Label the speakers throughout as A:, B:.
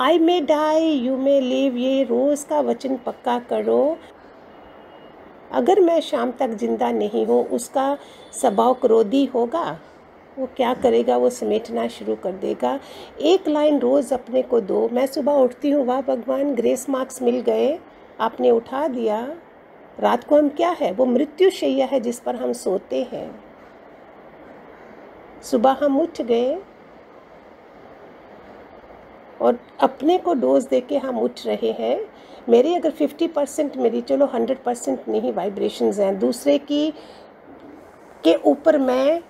A: I may die you may live, ये रोज़ का वचन पक्का करो। अगर मैं शाम तक जिंदा नहीं हूँ, उसका स्वभाव क्रोधी होगा। वो क्या करेगा, वो समेटना शुरू कर देगा। एक लाइन रोज़ अपने को दो। मैं सुबह उठती हूँ, वाह भगवान ग्रेस मार्क्स मिल गए, आपने उठा दिया। रात को हम क्या है, वो मृत्युशैया है जिस पर हम सोते हैं। सुबह हम उठ गए और अपने को डोज दे के हम उठ रहे हैं। मेरी अगर 50% मेरी, चलो 100% नहीं वाइब्रेशंस हैं, दूसरे की के ऊपर मैं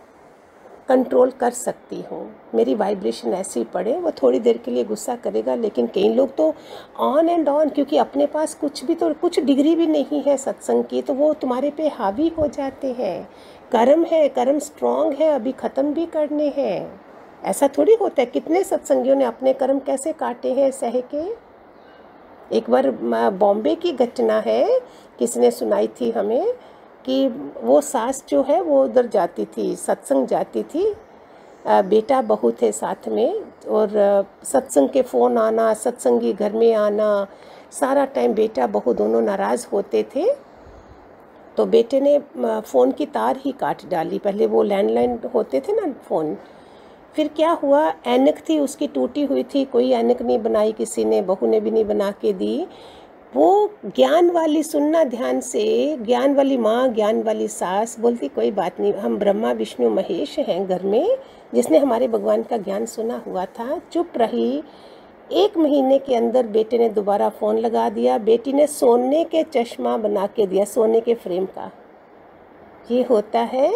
A: कंट्रोल कर सकती हूँ। मेरी वाइब्रेशन ऐसी पड़े, वो थोड़ी देर के लिए गुस्सा करेगा, लेकिन कई लोग तो ऑन एंड ऑन, क्योंकि अपने पास कुछ भी तो कुछ डिग्री भी नहीं है सत्संग की, तो वो तुम्हारे पे हावी हो जाते हैं। कर्म है, कर्म स्ट्रांग है, अभी ख़त्म भी करने हैं। ऐसा थोड़ी होता है। कितने सत्संगियों ने अपने कर्म कैसे काटे हैं सह के। एक बार बॉम्बे की घटना है, किसने सुनाई थी हमें, कि वो सास जो है वो उधर जाती थी, सत्संग जाती थी, बेटा बहू थे साथ में, और सत्संग के फ़ोन आना, सत्संगी घर में आना, सारा टाइम बेटा बहू दोनों नाराज़ होते थे। तो बेटे ने फ़ोन की तार ही काट डाली। पहले वो लैंडलाइन होते थे ना फ़ोन। फिर क्या हुआ, ऐनक थी उसकी टूटी हुई थी, कोई ऐनक नहीं बनाई किसी ने, बहू ने भी नहीं बना के दी। वो ज्ञान वाली, सुनना ध्यान से, ज्ञान वाली माँ, ज्ञान वाली सास बोलती कोई बात नहीं, हम ब्रह्मा विष्णु महेश हैं घर में, जिसने हमारे भगवान का ज्ञान सुना हुआ था, चुप रही। 1 महीने के अंदर बेटे ने दोबारा फ़ोन लगा दिया। बेटी ने सोने के चश्मा बना के दिया, सोने के फ्रेम का। ये होता है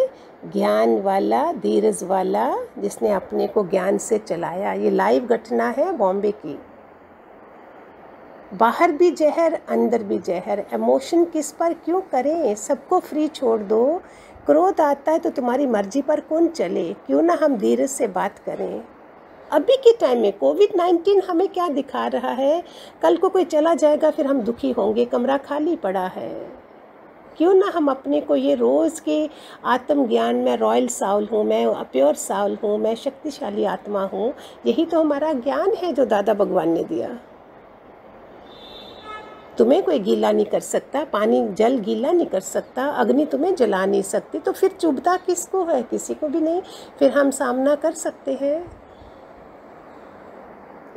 A: ज्ञान वाला, धीरज वाला, जिसने अपने को ज्ञान से चलाया। ये लाइव घटना है बॉम्बे की। बाहर भी जहर, अंदर भी जहर। इमोशन किस पर क्यों करें, सबको फ्री छोड़ दो। क्रोध आता है तो तुम्हारी मर्जी पर कौन चले। क्यों ना हम धीरज से बात करें। अभी के टाइम में कोविड-19 हमें क्या दिखा रहा है, कल को कोई चला जाएगा फिर हम दुखी होंगे, कमरा खाली पड़ा है। क्यों ना हम अपने को ये रोज़ के आत्मज्ञान, मैं रॉयल साउल हूँ, मैं प्योर साउल हूँ, मैं शक्तिशाली आत्मा हूँ, यही तो हमारा ज्ञान है जो दादा भगवान ने दिया। तुम्हें कोई गीला नहीं कर सकता, पानी जल गीला नहीं कर सकता, अग्नि तुम्हें जला नहीं सकती, तो फिर चुभता किसको है, किसी को भी नहीं। फिर हम सामना कर सकते हैं।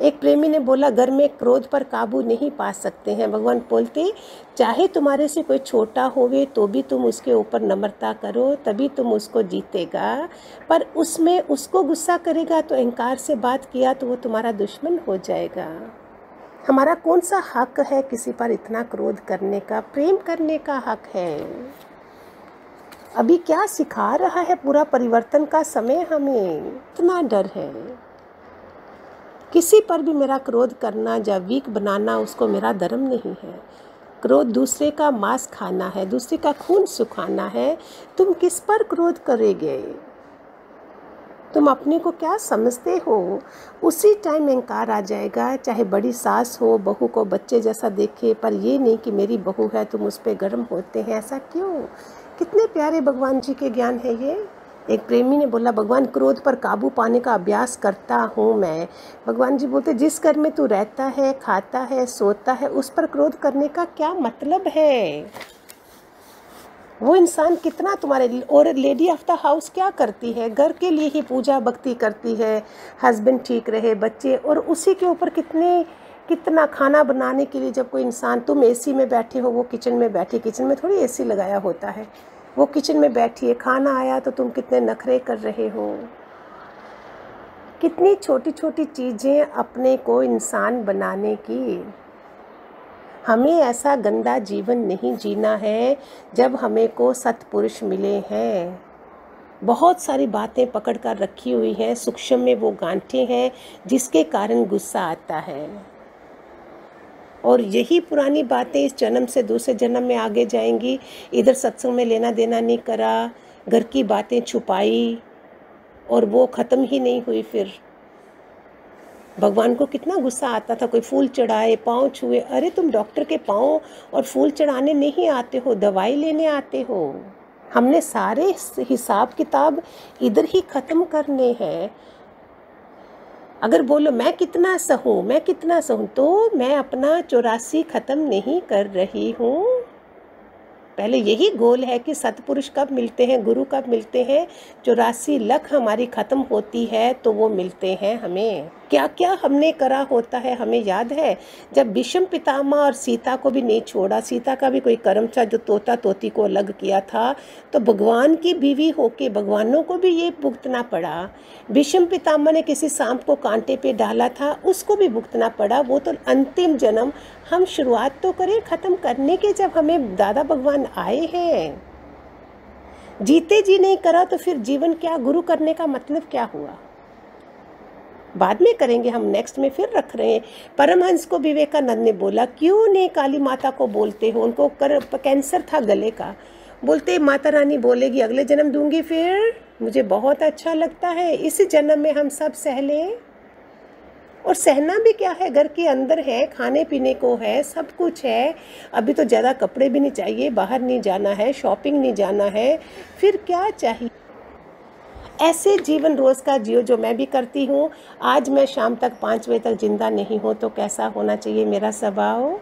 A: एक प्रेमी ने बोला, घर में क्रोध पर काबू नहीं पा सकते हैं। भगवान बोलते, चाहे तुम्हारे से कोई छोटा होवे तो भी तुम उसके ऊपर नम्रता करो, तभी तुम उसको जीतेगा। पर उसमें उसको गुस्सा करेगा तो अहंकार से बात किया तो वो तुम्हारा दुश्मन हो जाएगा। हमारा कौन सा हक है किसी पर इतना क्रोध करने का, प्रेम करने का हक है। अभी क्या सिखा रहा है पूरा परिवर्तन का समय हमें, इतना डर है। किसी पर भी मेरा क्रोध करना या वीक बनाना, उसको मेरा धर्म नहीं है। क्रोध दूसरे का मांस खाना है, दूसरे का खून सुखाना है। तुम किस पर क्रोध करोगे, तुम अपने को क्या समझते हो। उसी टाइम अहंकार आ जाएगा। चाहे बड़ी सास हो, बहू को बच्चे जैसा देखे, पर ये नहीं कि मेरी बहू है तुम उस पर गर्म होते हैं। ऐसा क्यों। कितने प्यारे भगवान जी के ज्ञान है ये। एक प्रेमी ने बोला, भगवान क्रोध पर काबू पाने का अभ्यास करता हूँ मैं। भगवान जी बोलते, जिस घर में तू रहता है, खाता है, सोता है, उस पर क्रोध करने का क्या मतलब है। वो इंसान कितना तुम्हारे, और लेडी ऑफ द हाउस क्या करती है, घर के लिए ही पूजा भक्ति करती है, हस्बैंड ठीक रहे, बच्चे, और उसी के ऊपर कितना खाना बनाने के लिए। जब कोई इंसान, तुम एसी में बैठे हो, वो किचन में बैठी, किचन में थोड़ी एसी लगाया होता है, वो किचन में बैठी है, खाना आया तो तुम कितने नखरे कर रहे हो। कितनी छोटी छोटी चीज़ें अपने को इंसान बनाने की। हमें ऐसा गंदा जीवन नहीं जीना है। जब हमें को सत्पुरुष मिले हैं, बहुत सारी बातें पकड़ कर रखी हुई हैं, सूक्ष्म में वो गांठें हैं जिसके कारण गुस्सा आता है। और यही पुरानी बातें इस जन्म से दूसरे जन्म में आगे जाएंगी। इधर सत्संग में लेना देना नहीं करा, घर की बातें छुपाई, और वो ख़त्म ही नहीं हुई। फिर भगवान को कितना गुस्सा आता था। कोई फूल चढ़ाए, पाँव छुए, अरे तुम डॉक्टर के पाँव और फूल चढ़ाने नहीं आते हो, दवाई लेने आते हो। हमने सारे हिसाब किताब इधर ही ख़त्म करने हैं। अगर बोलो मैं कितना सहूँ, मैं कितना सहूँ, तो मैं अपना 84 ख़त्म नहीं कर रही हूँ। पहले यही गोल है कि सतपुरुष कब मिलते हैं, गुरु कब मिलते हैं, 84 लाख हमारी ख़त्म होती है तो वो मिलते हैं हमें। क्या क्या हमने करा होता है हमें याद है। जब भीष्म पितामह और सीता को भी नहीं छोड़ा, सीता का भी कोई कर्म था जो तोता तोती को अलग किया था, तो भगवान की बीवी होके भगवानों को भी ये भुगतना पड़ा। भीष्म पितामह ने किसी सांप को कांटे पे डाला था, उसको भी भुगतना पड़ा। वो तो अंतिम जन्म, हम शुरुआत तो करें ख़त्म करने के, जब हमें दादा भगवान आए हैं। जीते जी नहीं करा तो फिर जीवन क्या, गुरु करने का मतलब क्या हुआ। बाद में करेंगे, हम नेक्स्ट में फिर रख रहे हैं। परमहंस को विवेकानंद ने बोला, क्यों नहीं काली माता को बोलते हो, उनको कैंसर था गले का, बोलते माता रानी बोलेगी अगले जन्म दूंगी, फिर मुझे बहुत अच्छा लगता है, इस जन्म में हम सब सह लें। और सहना भी क्या है, घर के अंदर है, खाने पीने को है, सब कुछ है। अभी तो ज़्यादा कपड़े भी नहीं चाहिए, बाहर नहीं जाना है, शॉपिंग नहीं जाना है, फिर क्या चाहिए। ऐसे जीवन रोज़ का जियो जो मैं भी करती हूँ। आज मैं शाम तक 5 बजे तक जिंदा नहीं हूँ तो कैसा होना चाहिए मेरा स्वभाव।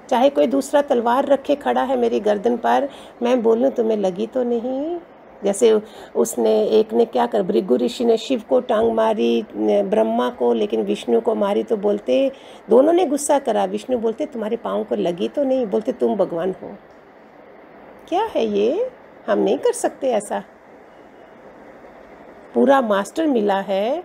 A: चाहे कोई दूसरा तलवार रखे खड़ा है मेरी गर्दन पर, मैं बोलूँ तुम्हें लगी तो नहीं। जैसे उसने एक ने क्या कर, भृगु ऋषि ने शिव को टांग मारी, ब्रह्मा को, लेकिन विष्णु को मारी। तो बोलते दोनों ने गुस्सा करा, विष्णु बोलते तुम्हारे पाँव को लगी तो नहीं, बोलते तुम भगवान हो। क्या है ये, हम नहीं कर सकते ऐसा। पूरा मास्टर मिला है।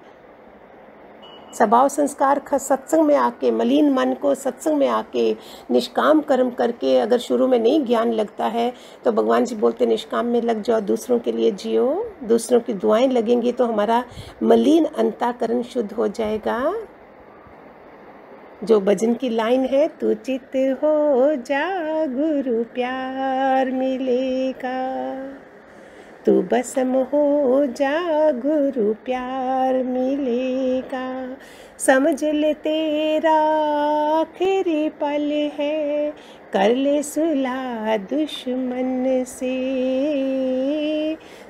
A: स्वभाव संस्कार सत्संग में आके, मलिन मन को सत्संग में आके निष्काम कर्म करके, अगर शुरू में नहीं ज्ञान लगता है तो भगवान जी बोलते निष्काम में लग जाओ, दूसरों के लिए जियो। दूसरों की दुआएं लगेंगी तो हमारा मलिन अंतःकरण शुद्ध हो जाएगा। जो भजन की लाइन है, तू चित हो जा गुरु प्यार मिलेगा, तू बसम हो जा गुरु प्यार मिलेगा, समझ ले तेरा आखिरी पल है, कर ले सुलह दुश्मन से,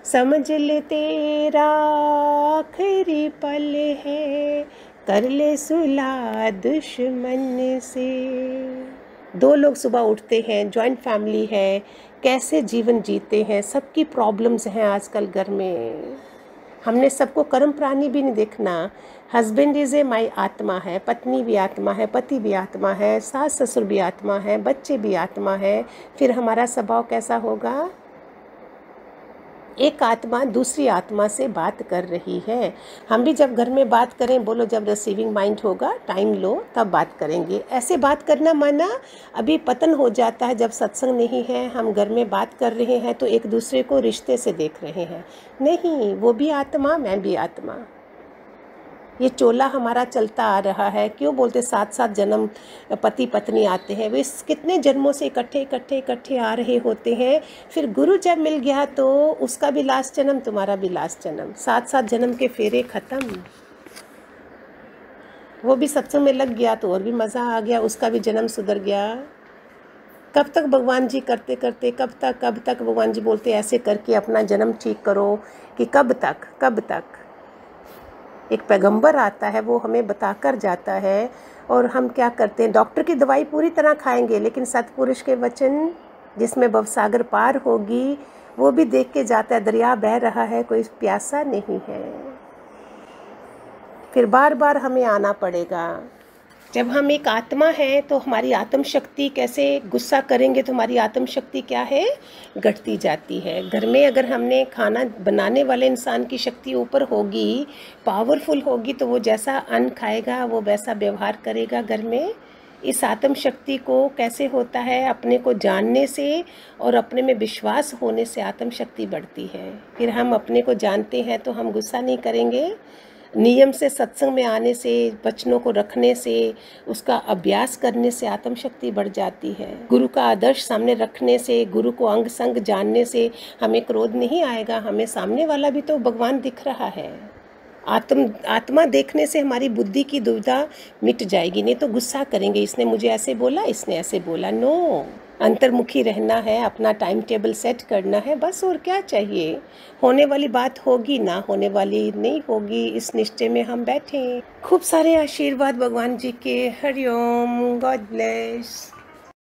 A: समझ ले तेरा आखिरी पल है, कर ले सुलह दुश्मन से। 2 लोग सुबह उठते हैं, जॉइंट फैमिली है, कैसे जीवन जीते हैं, सबकी प्रॉब्लम्स हैं आजकल घर में। हमने सबको कर्म प्राणी भी नहीं देखना। हस्बैंड इज ए माई आत्मा है, पत्नी भी आत्मा है, पति भी आत्मा है, सास ससुर भी आत्मा है, बच्चे भी आत्मा है। फिर हमारा स्वभाव कैसा होगा। एक आत्मा दूसरी आत्मा से बात कर रही है। हम भी जब घर में बात करें, बोलो जब रिसीविंग माइंड होगा, टाइम लो तब बात करेंगे। ऐसे बात करना माना अभी पतन हो जाता है। जब सत्संग नहीं है, हम घर में बात कर रहे हैं तो एक दूसरे को रिश्ते से देख रहे हैं। नहीं, वो भी आत्मा, मैं भी आत्मा। ये चोला हमारा चलता आ रहा है। क्यों बोलते 7-7 जन्म पति पत्नी आते हैं, वे कितने जन्मों से इकट्ठे आ रहे होते हैं। फिर गुरु जब मिल गया तो उसका भी लास्ट जन्म, तुम्हारा भी लास्ट जन्म, 7-7 जन्म के फेरे ख़त्म। वो भी सत्संग में लग गया तो और भी मज़ा आ गया, उसका भी जन्म सुधर गया। कब तक भगवान जी करते करते, कब तक भगवान जी बोलते ऐसे करके अपना जन्म ठीक करो, कि कब तक। एक पैगंबर आता है, वो हमें बताकर जाता है, और हम क्या करते हैं, डॉक्टर की दवाई पूरी तरह खाएंगे, लेकिन सतपुरुष के वचन जिसमें भवसागर पार होगी, वो भी देख के जाता है दरिया बह रहा है, कोई प्यासा नहीं है। फिर बार बार हमें आना पड़ेगा। जब हम एक आत्मा है तो हमारी आत्म शक्ति, कैसे गुस्सा करेंगे तो हमारी आत्म शक्ति क्या है, घटती जाती है। घर में अगर हमने खाना बनाने वाले इंसान की शक्ति ऊपर होगी, पावरफुल होगी, तो वो जैसा अन्न खाएगा वो वैसा व्यवहार करेगा घर में। इस आत्म शक्ति को कैसे होता है, अपने को जानने से और अपने में विश्वास होने से आत्म शक्ति बढ़ती है। फिर हम अपने को जानते हैं तो हम गुस्सा नहीं करेंगे। नियम से सत्संग में आने से, वचनों को रखने से, उसका अभ्यास करने से आत्म शक्ति बढ़ जाती है। गुरु का आदर्श सामने रखने से, गुरु को अंग संग जानने से हमें क्रोध नहीं आएगा। हमें सामने वाला भी तो भगवान दिख रहा है। आत्मा देखने से हमारी बुद्धि की दुविधा मिट जाएगी। नहीं तो गुस्सा करेंगे, इसने मुझे ऐसे बोला, इसने ऐसे बोला। नो, अंतर्मुखी रहना है, अपना टाइम टेबल सेट करना है, बस और क्या चाहिए। होने वाली बात होगी, ना होने वाली नहीं होगी, इस निश्चय में हम बैठे। खूब सारे आशीर्वाद भगवान जी के। Hariom, God bless.